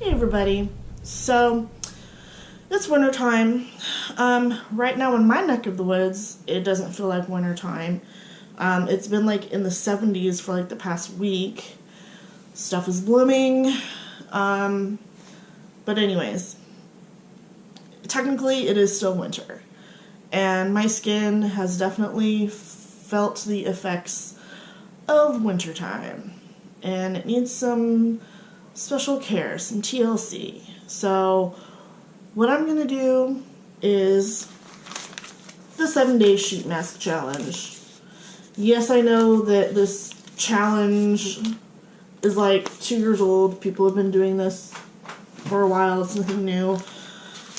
Hey everybody. So it's winter time. Right now in my neck of the woods, it doesn't feel like winter time. It's been like in the 70s for like the past week. Stuff is blooming. But anyways, technically it is still winter. And my skin has definitely felt the effects of wintertime. And it needs some special care, some TLC. So what I'm going to do is the 7-day sheet mask challenge. Yes, I know that this challenge is like 2 years old. People have been doing this for a while. It's nothing new.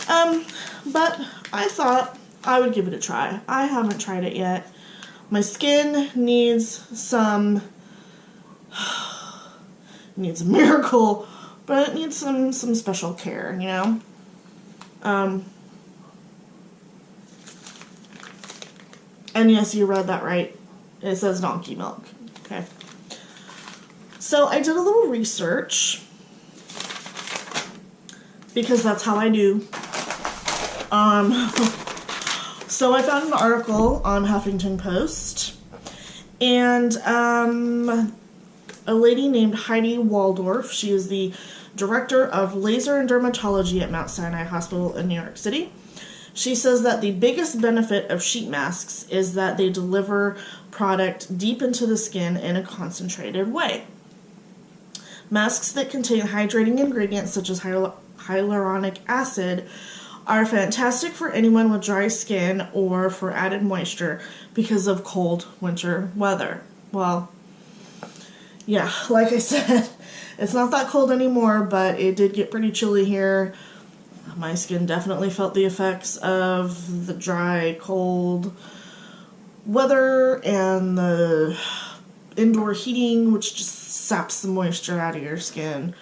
But I thought I would give it a try. I haven't tried it yet. My skin needs some... needs a miracle, but it needs some special care, you know? And yes, you read that right. It says donkey milk. Okay. So I did a little research, because that's how I do. So I found an article on Huffington Post, and a lady named Heidi Waldorf, she is the director of laser and dermatology at Mount Sinai Hospital in New York City. She says that the biggest benefit of sheet masks is that they deliver product deep into the skin in a concentrated way. Masks that contain hydrating ingredients such as hyaluronic acid are fantastic for anyone with dry skin or for added moisture because of cold winter weather. Well, yeah, like I said, it's not that cold anymore, but it did get pretty chilly here. My skin definitely felt the effects of the dry, cold weather and the indoor heating, which just saps the moisture out of your skin.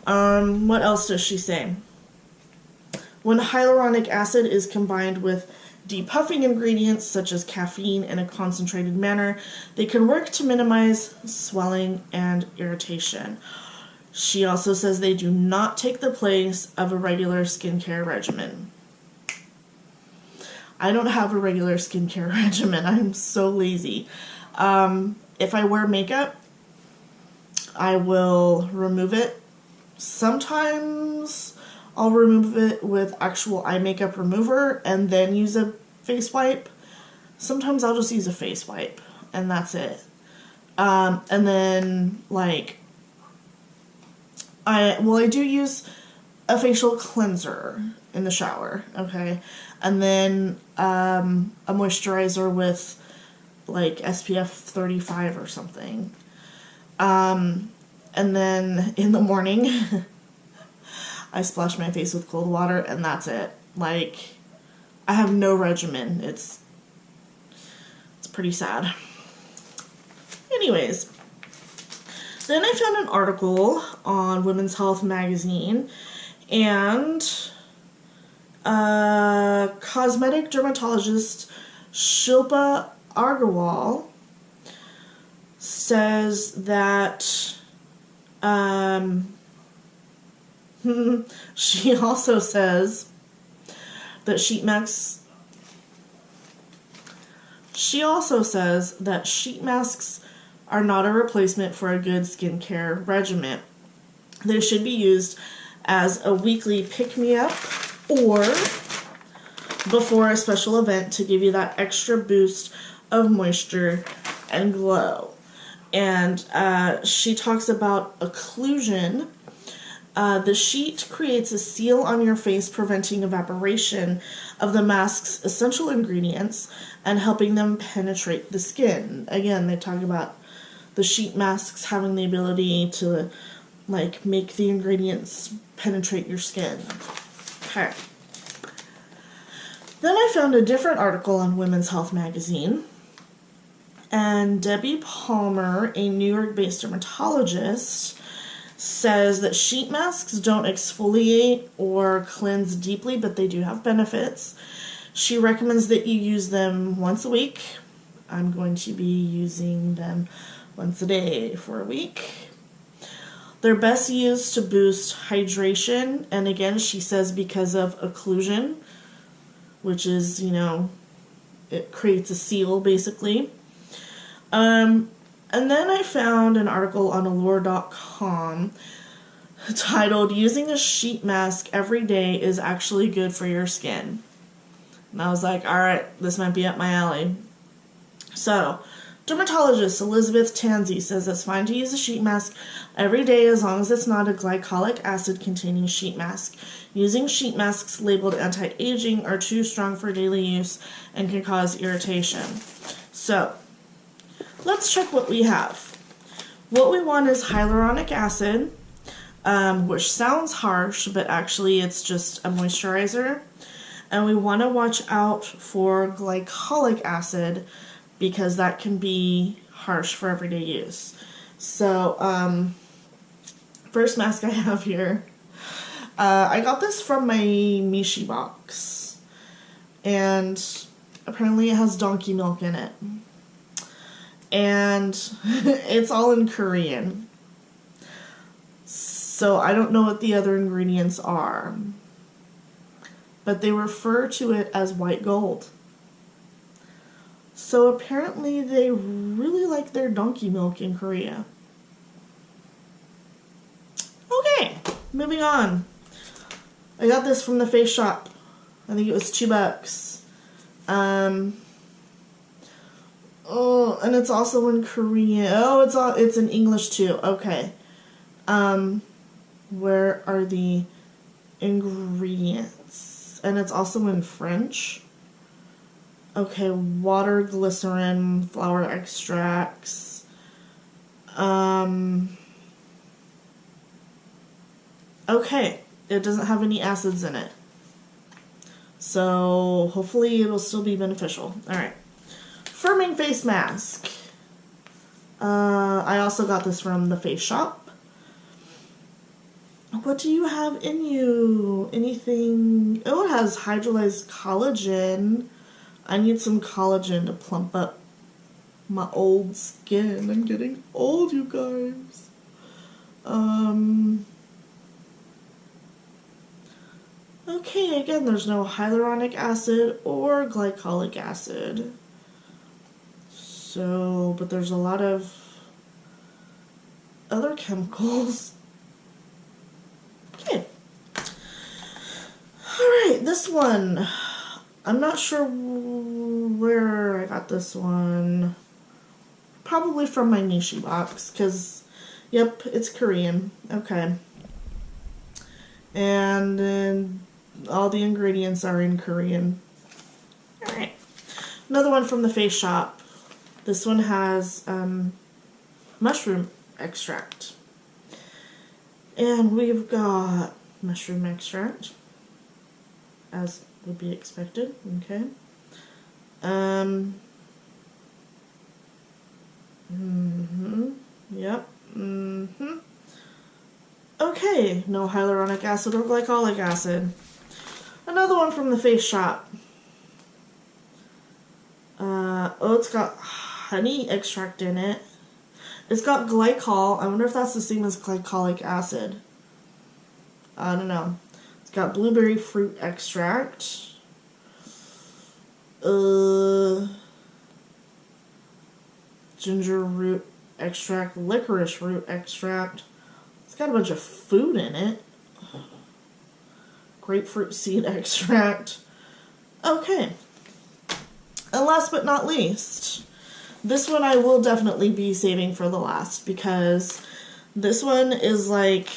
What else does she say? When hyaluronic acid is combined with depuffing ingredients such as caffeine in a concentrated manner, they can work to minimize swelling and irritation. She also says they do not take the place of a regular skincare regimen. I don't have a regular skincare regimen. I'm so lazy. If I wear makeup, I will remove it. Sometimes I'll remove it with actual eye makeup remover and then use a face wipe. Sometimes I'll just use a face wipe and that's it. And then like I do use a facial cleanser in the shower, okay? And then a moisturizer with like SPF 35 or something. And then in the morning I splash my face with cold water and that's it. Like, I have no regimen. It's pretty sad. Anyways, then I found an article on Women's Health magazine, and cosmetic dermatologist Shilpa Agarwal says that she also says that sheet masks are not a replacement for a good skincare regimen. They should be used as a weekly pick-me-up or before a special event to give you that extra boost of moisture and glow. And she talks about occlusion. The sheet creates a seal on your face, preventing evaporation of the mask's essential ingredients and helping them penetrate the skin. Again, they talk about the sheet masks having the ability to like make the ingredients penetrate your skin. Okay. Then I found a different article on Women's Health magazine, and Debbie Palmer, a New York-based dermatologist, says that sheet masks don't exfoliate or cleanse deeply, but they do have benefits. She recommends that you use them once a week. I'm going to be using them once a day for a week. They're best used to boost hydration, and again, she says because of occlusion, which is, you know, it creates a seal, basically. And then I found an article on allure.com titled, "Using a sheet mask every day is actually good for your skin." And I was like, alright, this might be up my alley. So, dermatologist Elizabeth Tansey says it's fine to use a sheet mask every day as long as it's not a glycolic acid containing sheet mask. Using sheet masks labeled anti-aging are too strong for daily use and can cause irritation. So, let's check what we have. What we want is hyaluronic acid, which sounds harsh, but actually it's just a moisturizer. And we want to watch out for glycolic acid, because that can be harsh for everyday use. So, first mask I have here, I got this from my Mishi box, and apparently it has donkey milk in it, and it's all in Korean, so I don't know what the other ingredients are, but they refer to it as white gold. So apparently they really like their donkey milk in Korea. Okay, moving on. I got this from the Face Shop. I think it was $2. Oh, and it's also in Korean. Oh, it's in English too. Okay. Where are the ingredients? And it's also in French. Okay, water, glycerin, flower extracts. Okay, it doesn't have any acids in it. So, hopefully it'll still be beneficial. Alright. Firming face mask. I also got this from the Face Shop. What do you have in you? Anything? Oh, it has hydrolyzed collagen. I need some collagen to plump up my old skin. I'm getting old, you guys. Okay, again, there's no hyaluronic acid or glycolic acid. So, but there's a lot of other chemicals. Okay. Alright, this one. I'm not sure where I got this one. Probably from my Nishi box, because, yep, it's Korean. Okay. And then all the ingredients are in Korean. Alright. Another one from the Face Shop. This one has mushroom extract. And we've got mushroom extract, as would be expected. Okay. Yep. Okay, no hyaluronic acid or glycolic acid. Another one from the Face Shop. Oh, it's got honey extract in it. It's got glycol. I wonder if that's the same as glycolic acid. I don't know. It's got blueberry fruit extract. Ginger root extract, licorice root extract. It's got a bunch of food in it. Grapefruit seed extract. Okay. And last but not least, this one I will definitely be saving for the last, because this one is like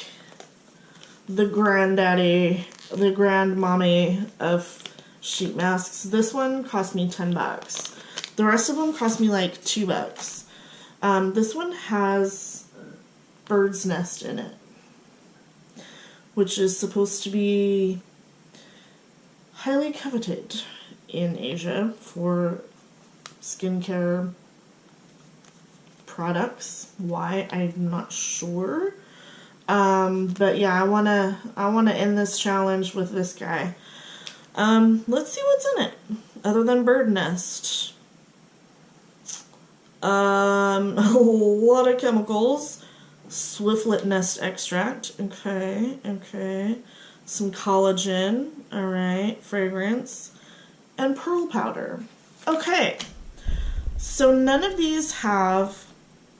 the granddaddy, the grandmommy of sheet masks. This one cost me $10. The rest of them cost me like $2. This one has bird's nest in it, which is supposed to be highly coveted in Asia for skincare products. Why, I'm not sure. But yeah, I wanna end this challenge with this guy. Let's see what's in it, other than bird nest. A lot of chemicals. Swiftlet nest extract. Okay, okay. Some collagen. All right. Fragrance. And pearl powder. Okay. So none of these have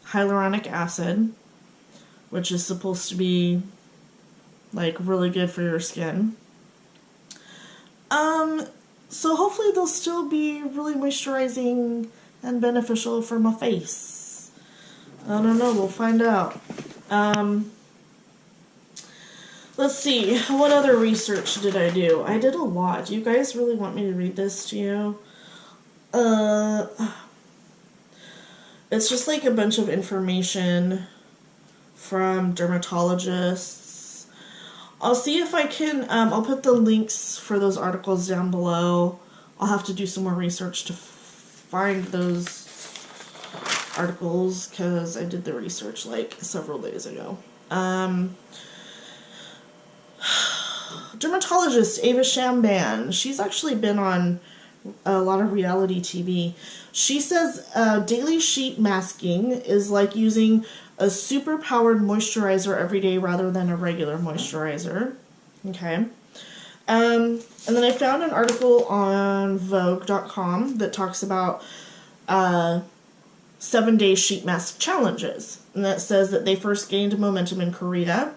hyaluronic acid, which is supposed to be like really good for your skin. So hopefully they'll still be really moisturizing and beneficial for my face. I don't know, we'll find out. Let's see, what other research did I do? I did a lot. Do you guys really want me to read this to you? It's just like a bunch of information from dermatologists. I'll see if I can, I'll put the links for those articles down below. I'll have to do some more research to find those articles because I did the research like several days ago. Dermatologist Ava Shamban, she's actually been on a lot of reality TV. She says daily sheet masking is like using a super powered moisturizer every day rather than a regular moisturizer. Okay. And then I found an article on Vogue.com that talks about 7-day sheet mask challenges. And that says that they first gained momentum in Korea.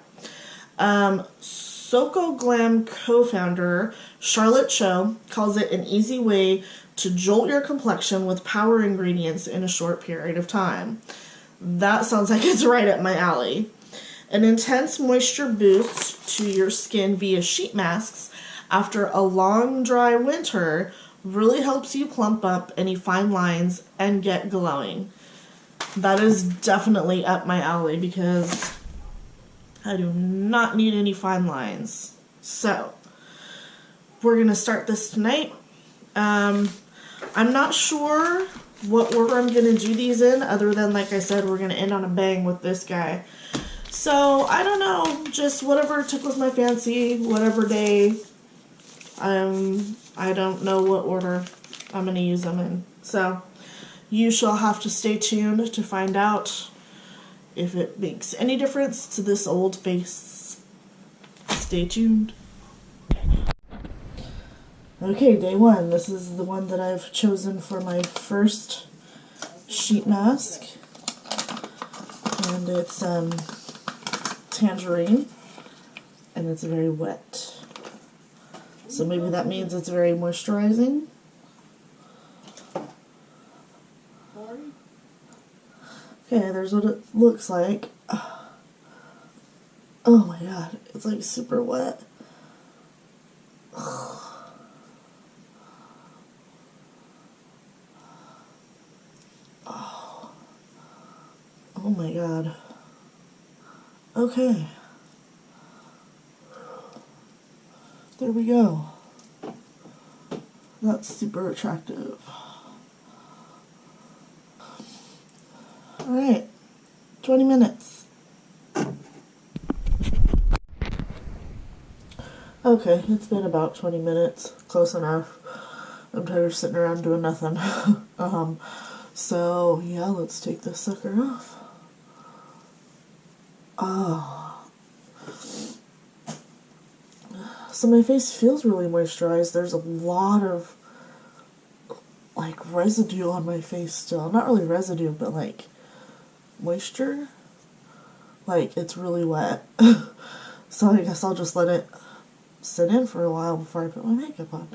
xoxo Glam co-founder Charlotte Cho calls it an easy way to jolt your complexion with power ingredients in a short period of time. That sounds like it's right up my alley. An intense moisture boost to your skin via sheet masks after a long dry winter really helps you plump up any fine lines and get glowing. That is definitely up my alley because I do not need any fine lines. So, we're going to start this tonight. I'm not sure what order I'm going to do these in, other than, like I said, we're going to end on a bang with this guy. So, I don't know, just whatever tickles my fancy, whatever day. I don't know what order I'm going to use them in. So, you shall have to stay tuned to find out if it makes any difference to this old face. Stay tuned. Okay, day one. This is the one that I've chosen for my first sheet mask. And it's tangerine. And it's very wet. So maybe that means it's very moisturizing. Okay, there's what it looks like. Oh my god, it's like super wet. Oh my god. Okay. There we go. That's super attractive. Alright. 20 minutes. Okay, it's been about 20 minutes. Close enough. I'm tired of sitting around doing nothing. So, yeah, let's take this sucker off. So my face feels really moisturized. There's a lot of, like, residue on my face still. Not really residue, but, like, moisture. Like, it's really wet. So I guess I'll just let it sit in for a while before I put my makeup on.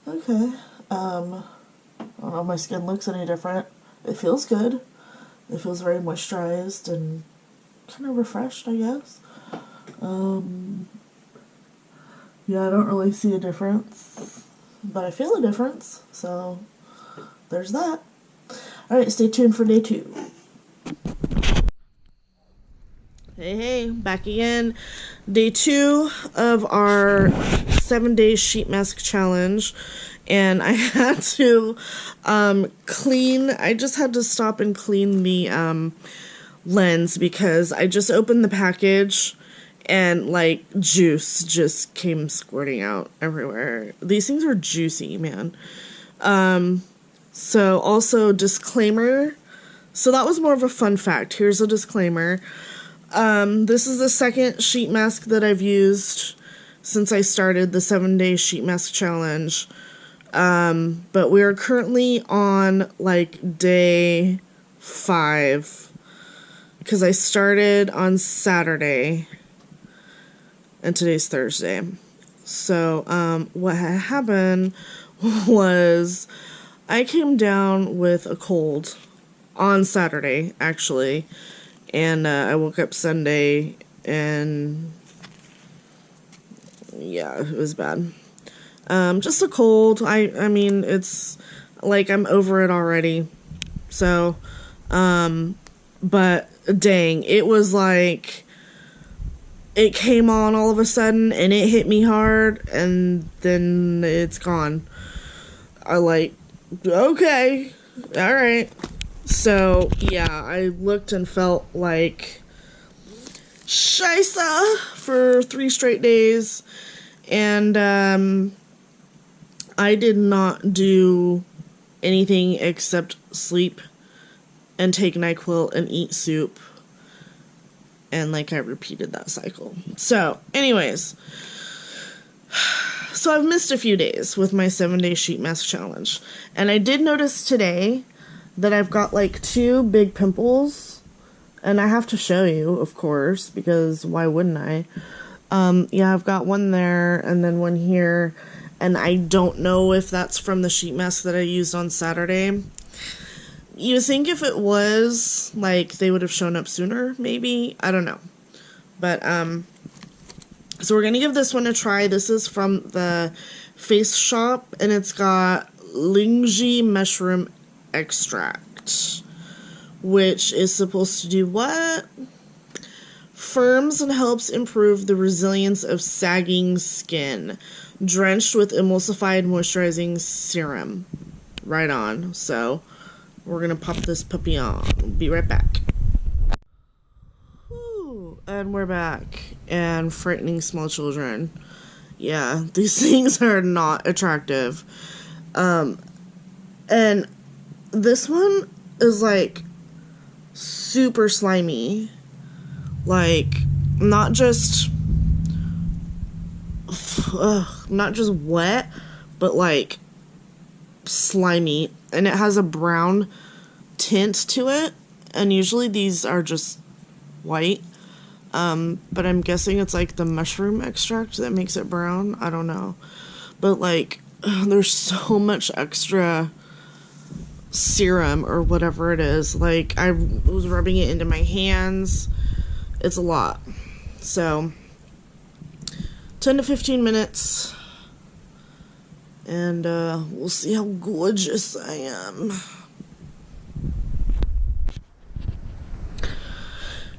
Okay. I don't know if my skin looks any different. It feels good. It feels very moisturized and kind of refreshed, I guess. Yeah, I don't really see a difference, but I feel a difference, so there's that. Alright, stay tuned for day 2. Hey, back again. Day 2 of our 7-day sheet mask challenge, and I had to I just had to stop and clean the lens because I just opened the package and, like, juice just came squirting out everywhere. These things are juicy, man. So, also, disclaimer. So, that was more of a fun fact. Here's a disclaimer. This is the second sheet mask that I've used since I started the 7-day sheet mask challenge. But we are currently on, like, day 5. Because I started on Saturday. And today's Thursday. So, what had happened was I came down with a cold on Saturday, actually. And I woke up Sunday and yeah, it was bad. Just a cold. I mean, it's like I'm over it already. So, but dang, it was like it came on all of a sudden and it hit me hard and then it's gone. I like, okay, all right. So, yeah, I looked and felt like scheisse for 3 straight days. And, I did not do anything except sleep and take NyQuil and eat soup. And, like, I repeated that cycle. So, anyways. So, I've missed a few days with my 7-day sheet mask challenge. And I did notice today that I've got, like, 2 big pimples. And I have to show you, of course, because why wouldn't I? Yeah, I've got one there and then one here. And I don't know if that's from the sheet mask that I used on Saturday. You think if it was, like, they would have shown up sooner, maybe? I don't know. But, so we're gonna give this one a try. This is from the Face Shop, and it's got Lingji Mushroom Extract, which is supposed to do what? Firms and helps improve the resilience of sagging skin, drenched with emulsified moisturizing serum. Right on. So, we're gonna pop this puppy on. Be right back. Whew, and we're back. And frightening small children. Yeah, these things are not attractive. And this one is, like, super slimy. Like, not just wet, but, like, slimy. And it has a brown tint to it. And usually these are just white. But I'm guessing it's, like, the mushroom extract that makes it brown. I don't know. But, like, there's so much extra serum or whatever it is. Like, I was rubbing it into my hands. It's a lot. So, 10 to 15 minutes. And, we'll see how gorgeous I am.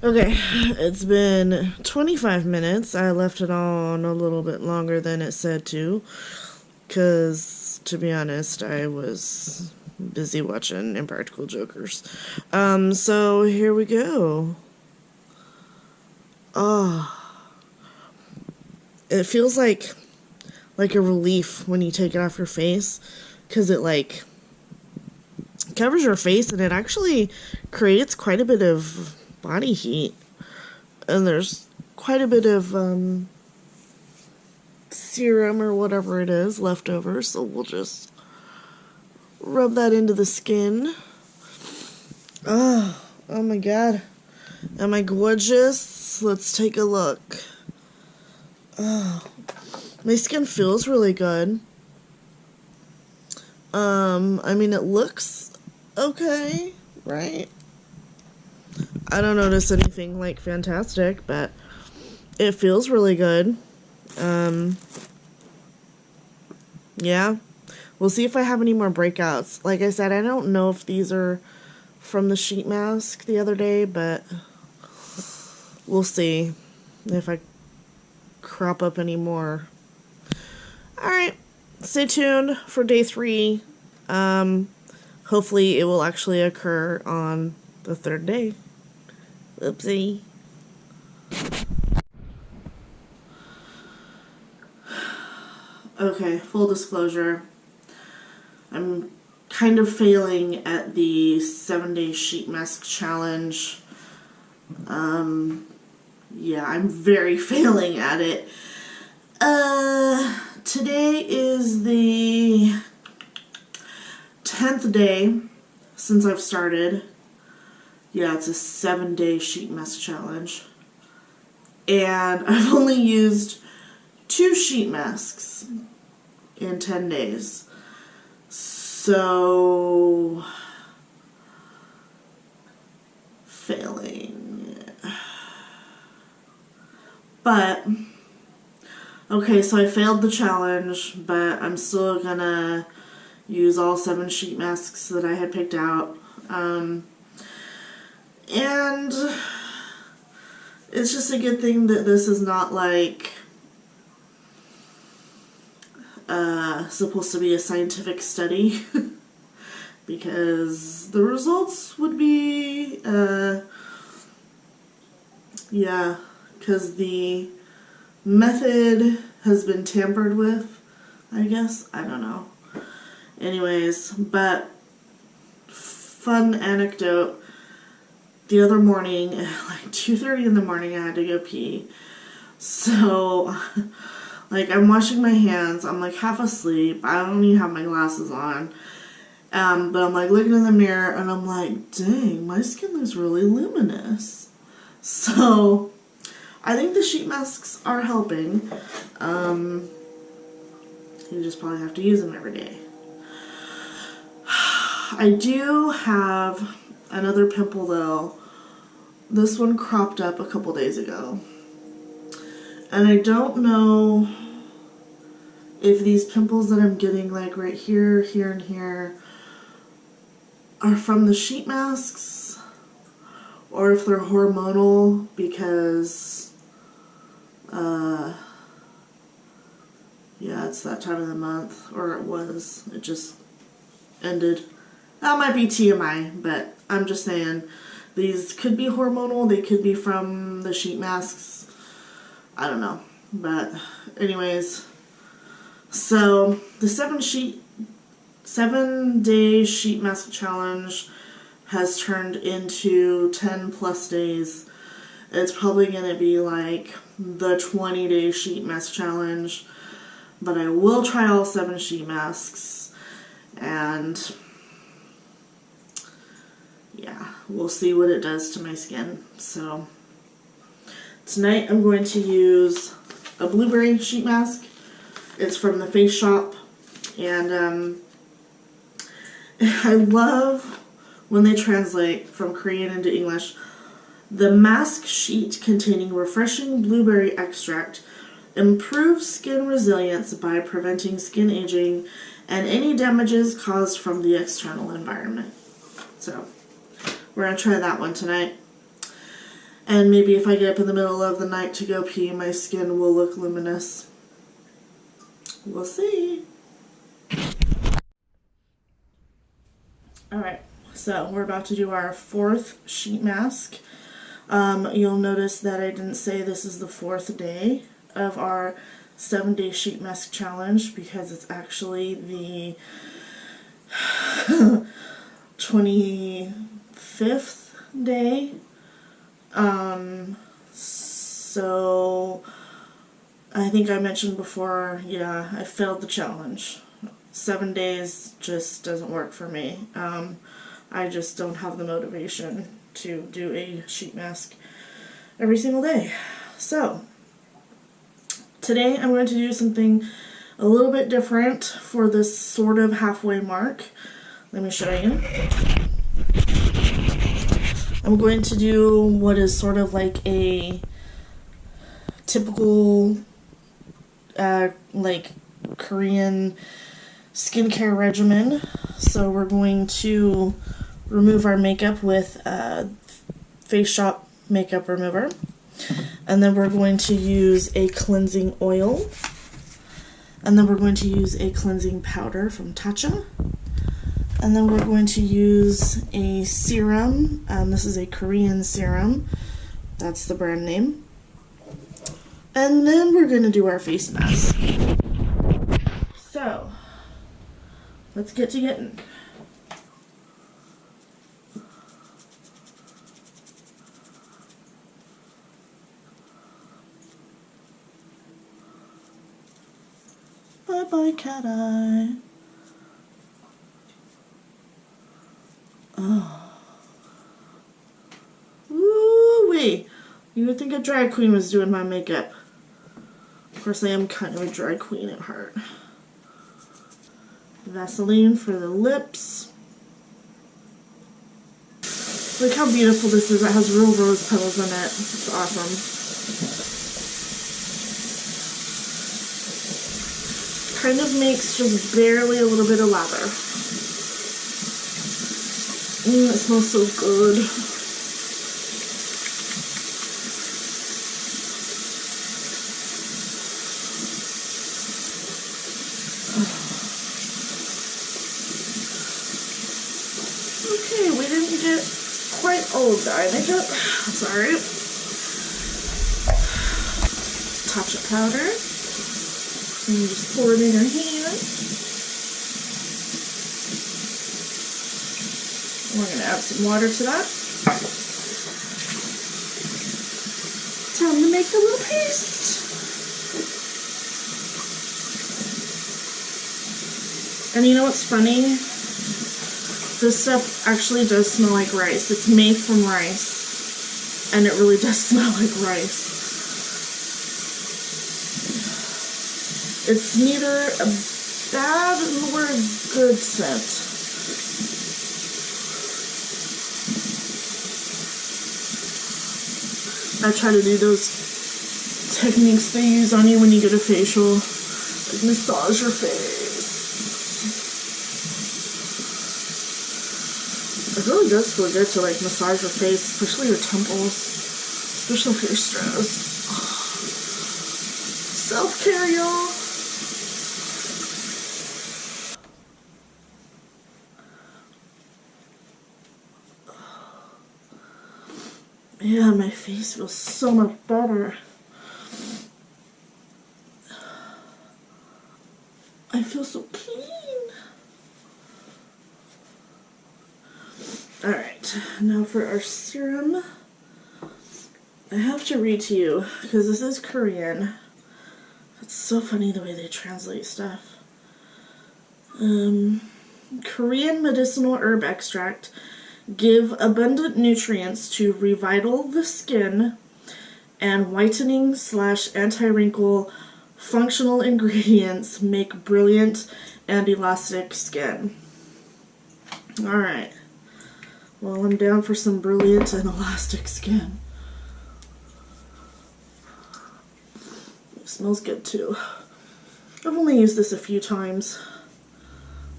Okay, it's been 25 minutes. I left it on a little bit longer than it said to. Because, to be honest, I was busy watching Impractical Jokers. So here we go. It feels like a relief when you take it off your face, because it, like, covers your face and it actually creates quite a bit of body heat, and there's quite a bit of serum or whatever it is left over, so we'll just rub that into the skin. Oh my god, am I gorgeous? Let's take a look. Oh, my skin feels really good. I mean, it looks okay, right? I don't notice anything, like, fantastic, but it feels really good. Yeah. We'll see if I have any more breakouts. Like I said, I don't know if these are from the sheet mask the other day, but we'll see if I crop up any more. Alright, stay tuned for day 3. Hopefully it will actually occur on the 3rd day. Oopsie. Okay, full disclosure. I'm kind of failing at the 7-day sheet mask challenge. yeah, I'm very failing at it. Today is the 10th day since I've started. Yeah, it's a 7-day sheet mask challenge. And I've only used 2 sheet masks in 10 days. So, failing. But, okay, so I failed the challenge, but I'm still gonna use all 7 sheet masks that I had picked out. And it's just a good thing that this is not like supposed to be a scientific study because the results would be yeah, because the method has been tampered with, I guess. I don't know. Anyways, but fun anecdote. The other morning, at like 2:30 in the morning, I had to go pee. So, like, I'm washing my hands. I'm like half asleep. I don't even have my glasses on. But I'm like looking in the mirror and I'm like, dang, my skin looks really luminous. So, I think the sheet masks are helping. You just probably have to use them every day. I do have another pimple though. This one cropped up a couple days ago. And I don't know if these pimples that I'm getting, like right here, here, and here, are from the sheet masks or if they're hormonal because, yeah, it's that time of the month, or it was. It just ended. That might be TMI, but I'm just saying these could be hormonal, they could be from the sheet masks. I don't know. But anyways, so the 7-day sheet mask challenge has turned into 10 plus days. It's probably going to be like the 20-day sheet mask challenge, but I will try all 7 sheet masks, and yeah, we'll see what it does to my skin. So tonight I'm going to use a blueberry sheet mask. It's from the Face Shop, and I love when they translate from Korean into English. The mask sheet containing refreshing blueberry extract improves skin resilience by preventing skin aging and any damages caused from the external environment. So we're going to try that one tonight. And maybe if I get up in the middle of the night to go pee, my skin will look luminous. We'll see. Alright, so we're about to do our 4th sheet mask. You'll notice that I didn't say this is the 4th day of our 7-day sheet mask challenge because it's actually the 25th day. So I think I mentioned before, yeah, I failed the challenge. 7 days just doesn't work for me. I just don't have the motivation to do a sheet mask every single day. So today I'm going to do something a little bit different for this sort of halfway mark. Let me show you. I'm going to do what is sort of like a typical like Korean skincare regimen. So we're going to remove our makeup with Face Shop makeup remover, and then we're going to use a cleansing oil, and then we're going to use a cleansing powder from Tatcha, and then we're going to use a serum. This is a Korean serum, that's the brand name, and then we're going to do our face mask. So let's get to getting. Bye bye, cat eye. Oh. Woo-wee. You would think a drag queen was doing my makeup. Of course, I am kind of a drag queen at heart. Vaseline for the lips. Look how beautiful this is. It has real rose petals in it. It's awesome. Kind of makes just barely a little bit of lather. It smells so good. Okay, we didn't get quite all of the eye makeup. That's alright. Touch-up powder. And you just pour it in your hand. We're going to add some water to that. Time to make the little paste. And you know what's funny? This stuff actually does smell like rice. It's made from rice, and it really does smell like rice. It's neither a bad nor a good scent. I try to do those techniques they use on you when you get a facial, like massage your face. It really does feel good to like massage your face, especially your temples, especially if you're stressed. Self-care, y'all. Yeah, my face feels so much better. I feel so clean. Alright, now for our serum. I have to read to you because this is Korean. It's so funny the way they translate stuff. Korean medicinal herb extract. Give abundant nutrients to revital the skin and whitening / anti-wrinkle functional ingredients make brilliant and elastic skin. Alright. Well, I'm down for some brilliant and elastic skin. It smells good too. I've only used this a few times.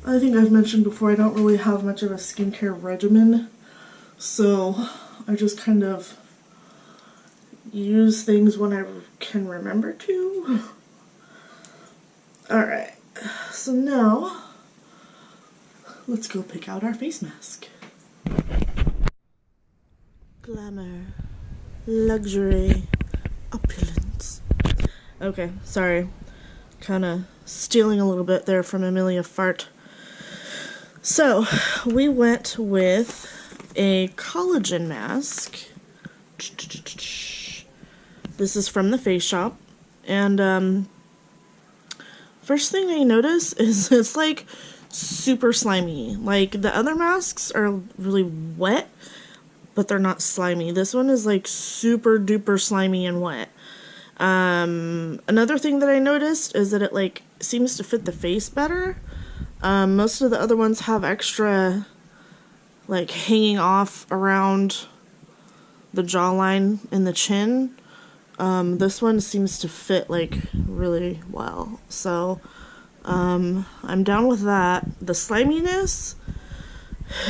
I think I've mentioned before I don't really have much of a skincare regimen, so I just kind of use things when I can remember to. Alright, so now let's go pick out our face mask. Glamour, luxury, opulence. Okay, sorry. Kind of stealing a little bit there from Amelia Fart. So, we went with a collagen mask. This is from the Face Shop. And, first thing I notice is it's like super slimy. Like, the other masks are really wet, but they're not slimy. This one is like super duper slimy and wet. Another thing that I noticed is that it like seems to fit the face better. Most of the other ones have extra like hanging off around the jawline and the chin. This one seems to fit like really well. So I'm down with that. The sliminess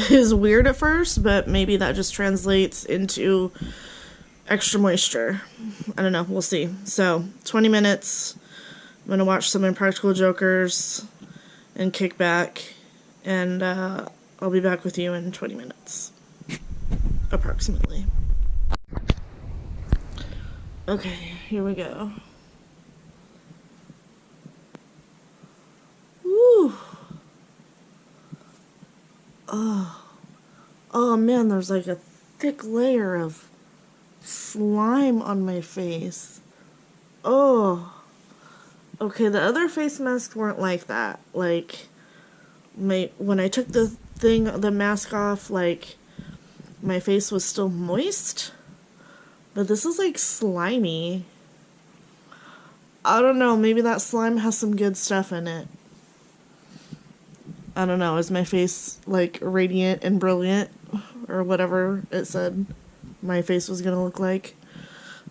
is weird at first, but maybe that just translates into extra moisture. I don't know, we'll see. So 20 minutes. I'm gonna watch some Impractical Jokers and kick back, and I'll be back with you in 20 minutes approximately. Okay, here we go. Woo. Oh man, there's like a thick layer of slime on my face. Oh, Okay, the other face masks weren't like that. Like, when I took the mask off, like, my face was still moist. But this is like slimy. I don't know, maybe that slime has some good stuff in it. I don't know, is my face like radiant and brilliant? Or whatever it said my face was gonna look like.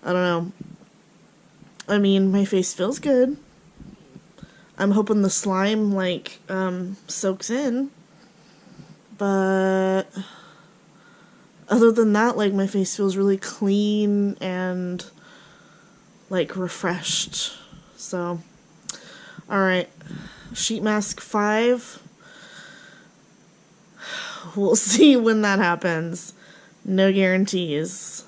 I don't know. I mean, my face feels good. I'm hoping the slime, like, soaks in. But other than that, like, my face feels really clean and, like, refreshed. So, alright. Sheet mask 5. We'll see when that happens. No guarantees.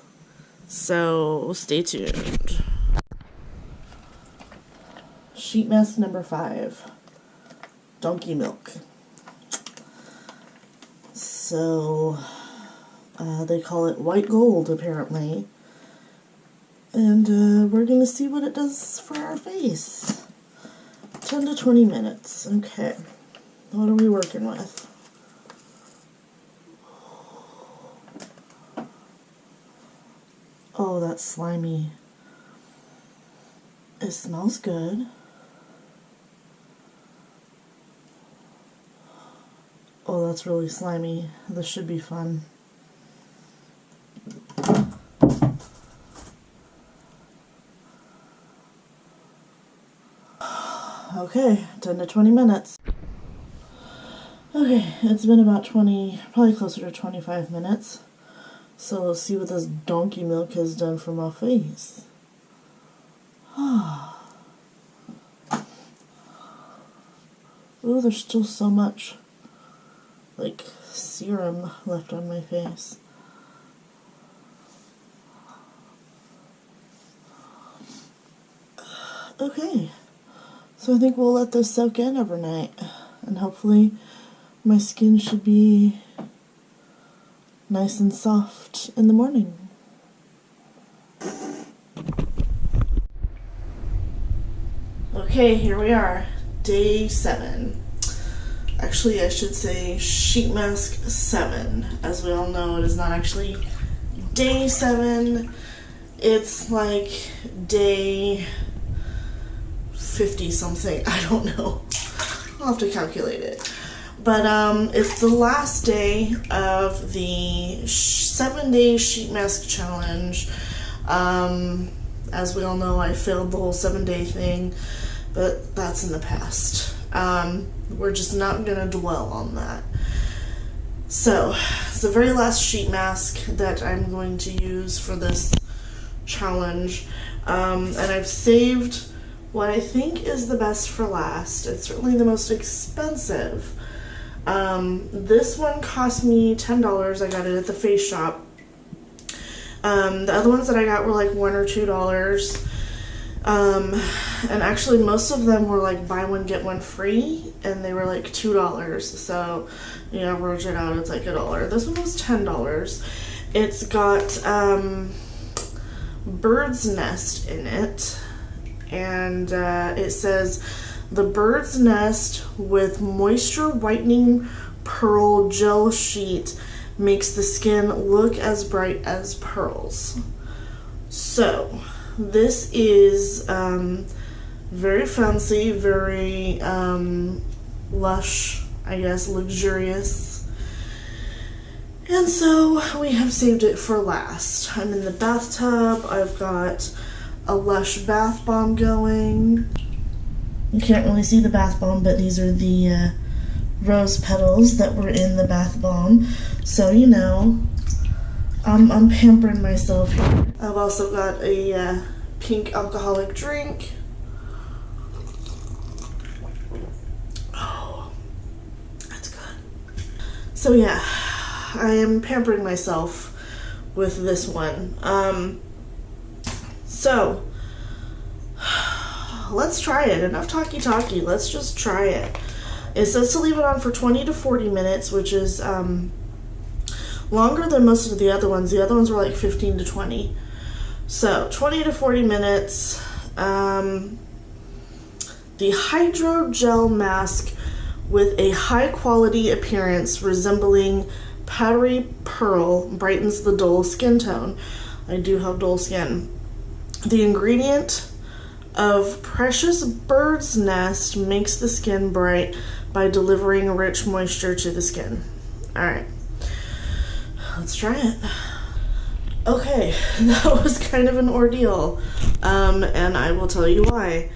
So, stay tuned. Sheet mask number 5. Donkey milk. So, they call it white gold, apparently. And we're going to see what it does for our face. 10 to 20 minutes. Okay. What are we working with? Oh, that's slimy. It smells good. Oh, that's really slimy. This should be fun. Okay, 10 to 20 minutes. Okay, it's been about 20, probably closer to 25 minutes. So let's see what this donkey milk has done for my face. Ooh, there's still so much, like, serum left on my face. Okay, so I think we'll let this soak in overnight, and hopefully my skin should be nice and soft in the morning. Okay, here we are, day 7. Actually, I should say sheet mask 7. As we all know, it is not actually day 7. It's like day 50 something. I don't know. I'll have to calculate it. But it's the last day of the 7-day sheet mask challenge. As we all know, I failed the whole 7-day thing, but that's in the past. We're just not going to dwell on that. So, it's the very last sheet mask that I'm going to use for this challenge. And I've saved what I think is the best for last. It's certainly the most expensive. This one cost me $10. I got it at the face shop. The other ones that I got were like $1 or $2. And actually most of them were like buy one get one free, and they were like $2. So you average it out, it's like $1. This one was $10. It's got bird's nest in it, and it says the bird's nest with moisture whitening pearl gel sheet makes the skin look as bright as pearls. So this is very fancy, very lush, I guess, luxurious. And so we have saved it for last. I'm in the bathtub. I've got a Lush bath bomb going. You can't really see the bath bomb, but these are the rose petals that were in the bath bomb. So, you know, I'm pampering myself here. I've also got a pink alcoholic drink. Oh, that's good. So yeah, I am pampering myself with this one. So let's try it. Enough talky, let's just try it. It says to leave it on for 20 to 40 minutes, which is longer than most of the other ones. The other ones were like 15 to 20. So 20 to 40 minutes. The hydrogel mask with a high quality appearance resembling powdery pearl brightens the dull skin tone. I do have dull skin. The ingredient of precious bird's nest makes the skin bright by delivering rich moisture to the skin. Alright, let's try it. Okay, that was kind of an ordeal, and I will tell you why.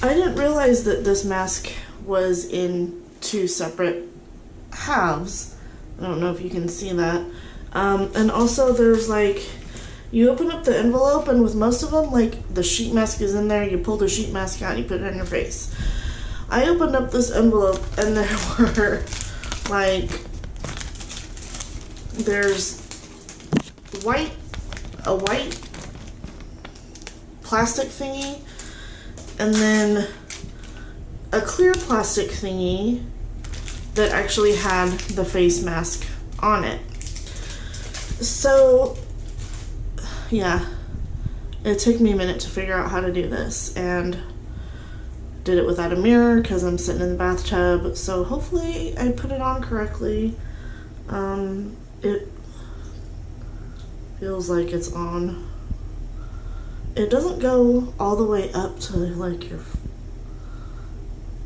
I didn't realize that this mask was in 2 separate halves. I don't know if you can see that. And also there's like, you open up the envelope and with most of them, like the sheet mask is in there, you pull the sheet mask out, you put it on your face. I opened up this envelope and there were like, there's a white plastic thingy, and then a clear plastic thingy that actually had the face mask on it. So yeah, it took me a minute to figure out how to do this, and did it without a mirror because I'm sitting in the bathtub, so hopefully I put it on correctly. It feels like it's on. It doesn't go all the way up to like your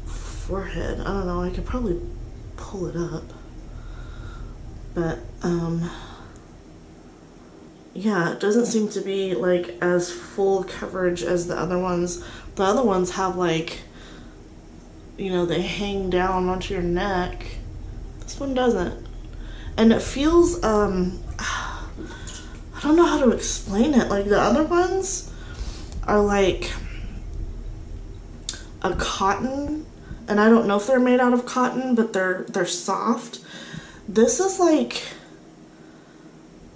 forehead. I don't know, I could probably pull it up, but yeah, it doesn't seem to be like as full coverage as the other ones. The other ones have like, you know, they hang down onto your neck. This one doesn't. And it feels, I don't know how to explain it. Like the other ones are like a cotton, and I don't know if they're made out of cotton, but they're soft. This is like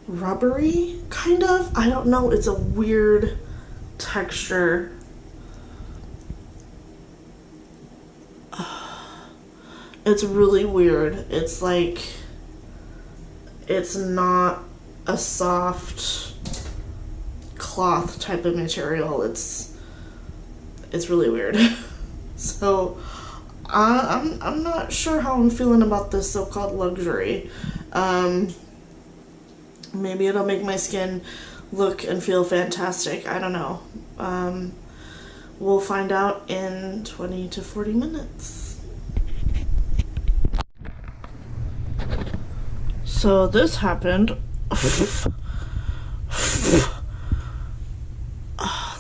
rubbery, kind of. I don't know, it's a weird texture. It's really weird. It's like, it's not a soft cloth type of material. It's really weird. So I'm not sure how I'm feeling about this so-called luxury. Maybe it'll make my skin look and feel fantastic. I don't know. We'll find out in 20 to 40 minutes. So this happened.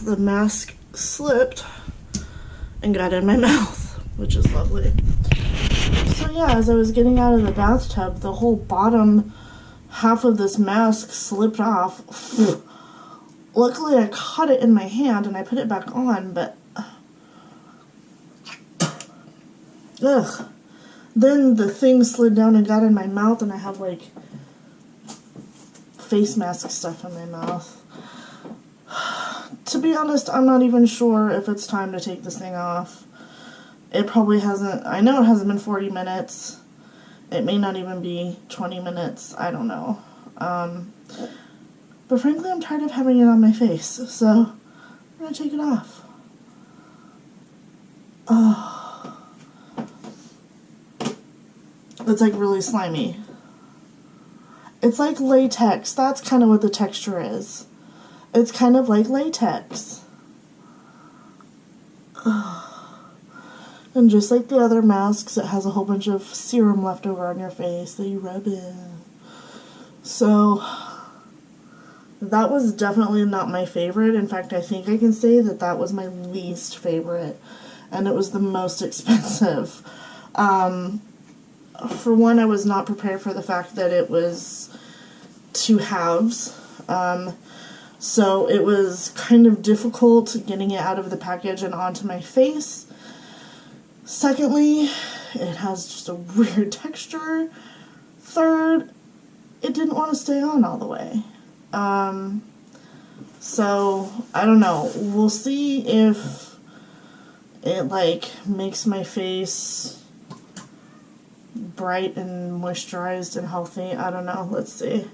The mask slipped and got in my mouth, which is lovely. So yeah, as I was getting out of the bathtub, the whole bottom half of this mask slipped off. Luckily I caught it in my hand and I put it back on, but ugh. Then the thing slid down and got in my mouth, and I have like face mask stuff in my mouth. To be honest, I'm not even sure if it's time to take this thing off. It probably hasn't, I know it hasn't been 40 minutes. It may not even be 20 minutes, I don't know. But frankly, I'm tired of having it on my face, so I'm gonna take it off. Oh. It's like really slimy. It's like latex. That's kind of what the texture is. It's kind of like latex. And just like the other masks, it has a whole bunch of serum left over on your face that you rub in. So that was definitely not my favorite. In fact, I think I can say that that was my least favorite. And it was the most expensive. For one, I was not prepared for the fact that it was 2 halves. So it was kind of difficult getting it out of the package and onto my face. Secondly, it has just a weird texture. Third, it didn't want to stay on all the way. So, I don't know. We'll see if it, like, makes my face bright and moisturized and healthy. I don't know. Let's see.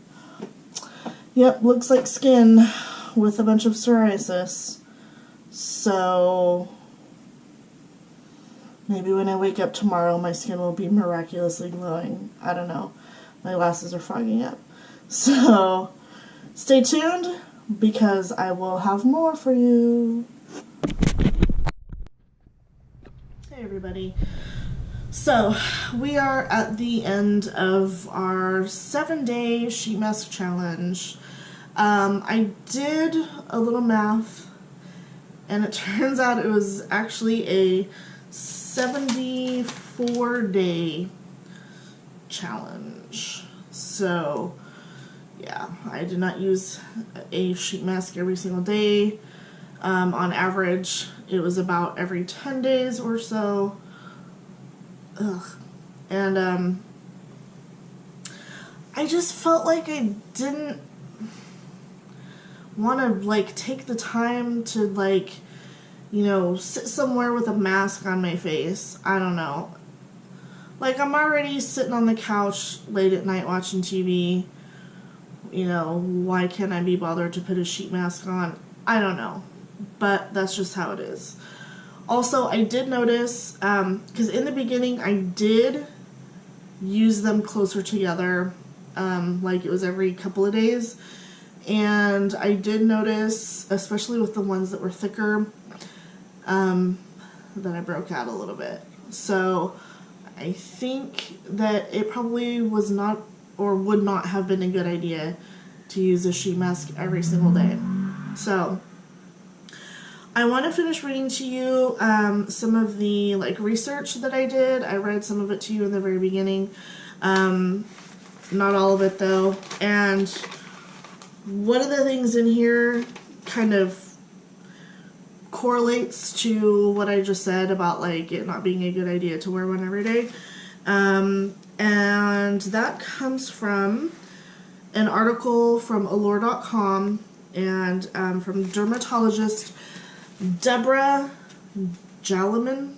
Yep, looks like skin with a bunch of psoriasis. So, Maybe when I wake up tomorrow, my skin will be miraculously glowing. I don't know. My glasses are fogging up. So, stay tuned, because I will have more for you. Hey everybody. So, we are at the end of our 7-day sheet mask challenge. I did a little math, and it turns out it was actually a 74-day challenge. So, yeah, I did not use a sheet mask every single day. On average, it was about every 10 days or so. Ugh. And, I just felt like I didn't want to, like, take the time to, like, you know, sit somewhere with a mask on my face. I don't know. Like, I'm already sitting on the couch late at night watching TV. You know, why can't I be bothered to put a sheet mask on? I don't know. But that's just how it is. Also, I did notice, because in the beginning I did use them closer together, like it was every couple of days. And I did notice, especially with the ones that were thicker, that I broke out a little bit. So I think that it probably was not or would not have been a good idea to use a sheet mask every single day. So I want to finish reading to you some of the research that I did. I read some of it to you in the very beginning. Not all of it though. And one of the things in here kind of correlates to what I just said about it not being a good idea to wear one every day. And that comes from an article from allure.com and from dermatologist Deborah Jaliman.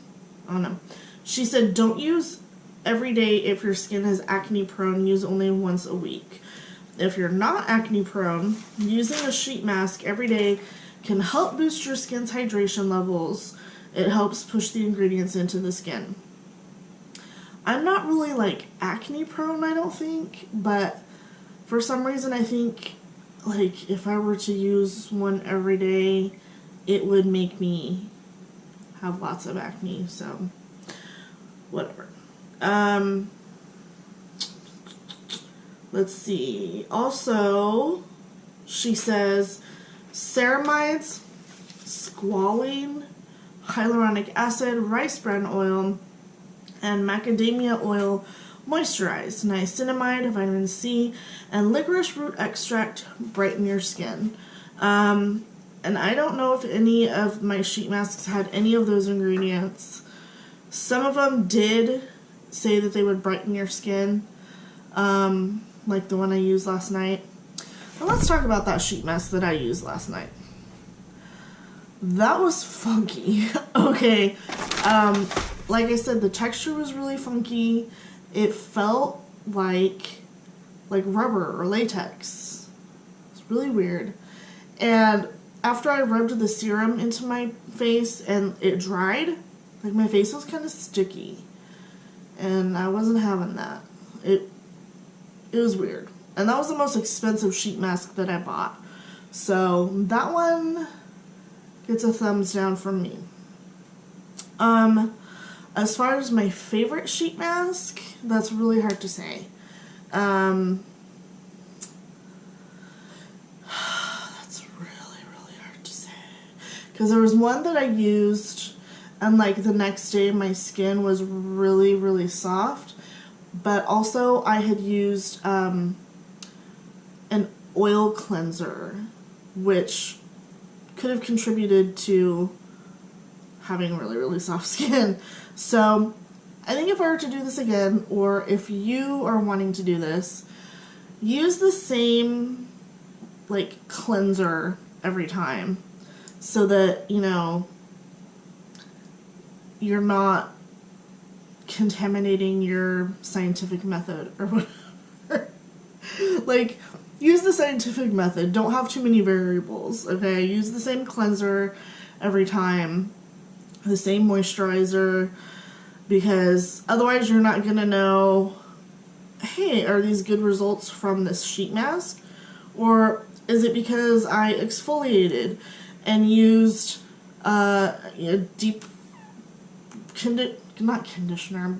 I don't know. She said, don't use every day if your skin is acne prone. Use only once a week. If you're not acne prone, using a sheet mask every day can help boost your skin's hydration levels. It helps push the ingredients into the skin. I'm not really acne prone, I don't think, but for some reason I think if I were to use one every day, it would make me have lots of acne, so whatever. Let's see. Also, she says ceramides, squalene, hyaluronic acid, rice bran oil, and macadamia oil moisturize. Niacinamide, vitamin C, and licorice root extract brighten your skin. And I don't know if any of my sheet masks had any of those ingredients. Some of them did say that they would brighten your skin, like the one I used last night. But let's talk about that sheet mask that I used last night. That was funky. Okay, like I said, the texture was really funky. It felt like rubber or latex. It's really weird. And after I rubbed the serum into my face and it dried, my face was kind of sticky. And I wasn't having that. It was weird. And that was the most expensive sheet mask that I bought. So that one gets a thumbs down from me. As far as my favorite sheet mask, that's really hard to say. Because there was one that I used, and the next day my skin was really, really soft. But also I had used an oil cleanser, which could have contributed to having really, really soft skin. So I think if I were to do this again, or if you are wanting to do this, use the same cleanser every time, so that, you know, you're not contaminating your scientific method or whatever. Use the scientific method. Don't have too many variables, okay? Use the same cleanser every time, the same moisturizer, because otherwise you're not going to know, hey, are these good results from this sheet mask? Or is it because I exfoliated and used deep, not conditioner,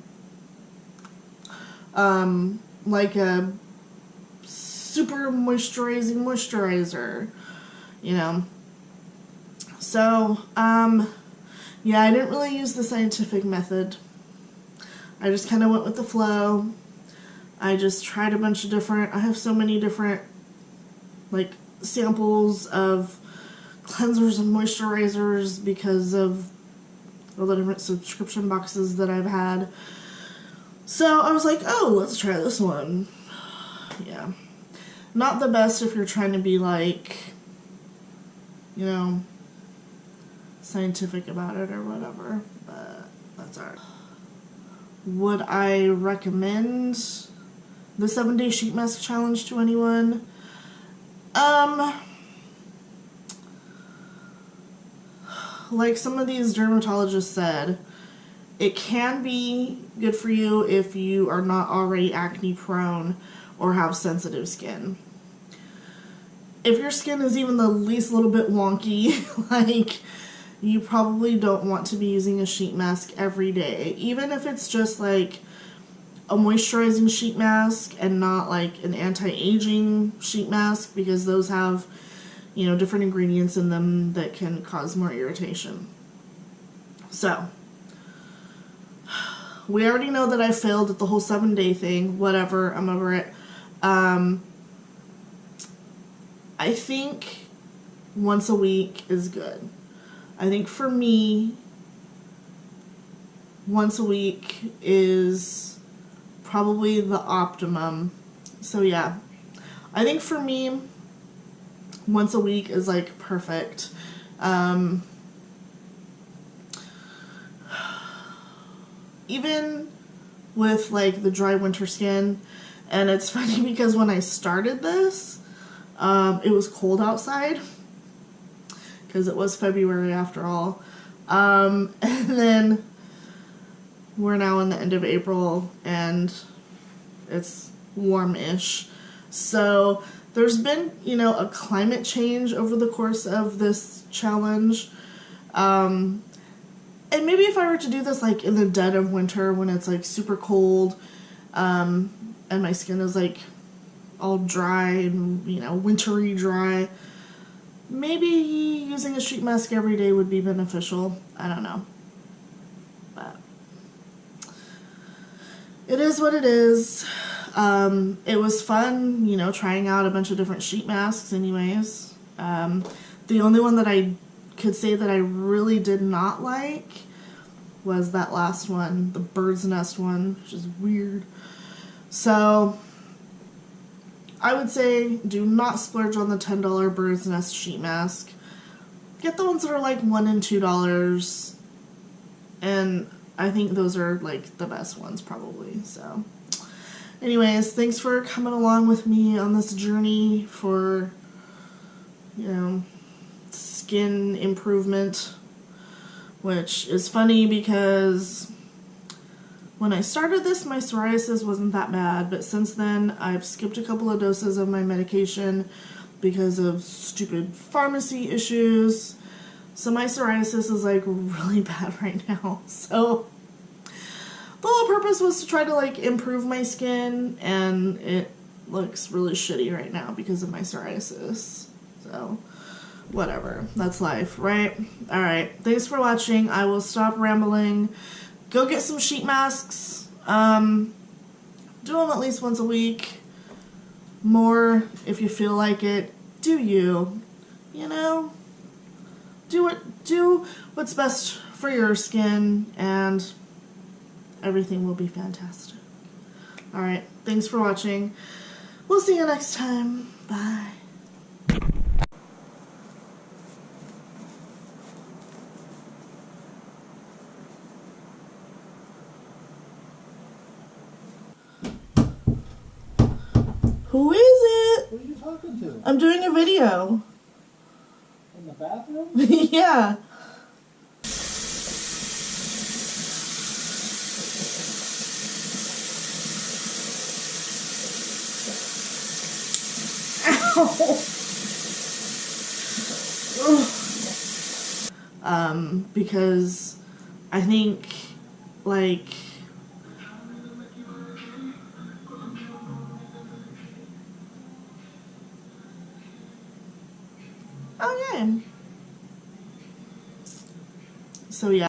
like a super moisturizing moisturizer, you know? So, yeah, I didn't really use the scientific method. I just kind of went with the flow. I just tried a bunch of different, I have so many different, like, samples of cleansers and moisturizers because of all the different subscription boxes that I've had. So I was like, oh, let's try this one. Yeah. Not the best if you're trying to be, like, you know, scientific about it or whatever, but that's alright. Would I recommend the 7-day sheet mask challenge to anyone? Like some of these dermatologists said, it can be good for you if you are not already acne prone or have sensitive skin. If your skin is even the least little bit wonky, like, you probably don't want to be using a sheet mask every day. Even if it's just like a moisturizing sheet mask and not like an anti-aging sheet mask, because those have, you know, different ingredients in them that can cause more irritation. So, we already know that I failed at the whole 7-day thing. Whatever, I'm over it. I think once a week is good. I think for me, once a week is probably the optimum. So yeah, I think for me, once a week is like perfect. Even with like the dry winter skin, and it's funny because when I started this, it was cold outside because it was February after all. And then we're now in the end of April and it's warm-ish. So there's been, you know, a climate change over the course of this challenge. And maybe if I were to do this like in the dead of winter when it's like super cold, and my skin is like all dry and, you know, wintry dry, maybe using a sheet mask every day would be beneficial. I don't know. But it is what it is. It was fun, you know, trying out a bunch of different sheet masks anyways. The only one that I could say that I really did not like was that last one, the bird's nest one, which is weird. So I would say do not splurge on the $10 bird's nest sheet mask. Get the ones that are like $1 and $2, and I think those are like the best ones probably. So anyways, thanks for coming along with me on this journey for, you know, skin improvement, which is funny because when I started this, my psoriasis wasn't that bad, but since then I've skipped a couple of doses of my medication because of stupid pharmacy issues. So my psoriasis is like really bad right now. So the whole purpose was to try to like improve my skin, and it looks really shitty right now because of my psoriasis. So whatever, that's life, right? Alright, thanks for watching. I will stop rambling. Go get some sheet masks. Do them at least once a week. More if you feel like it. Do you. You know? Do what's best for your skin, and everything will be fantastic. Alright, thanks for watching. We'll see you next time. Bye. Who is it? Who are you talking to? I'm doing a video. In the bathroom? Yeah. Because I think, like, okay. So yeah.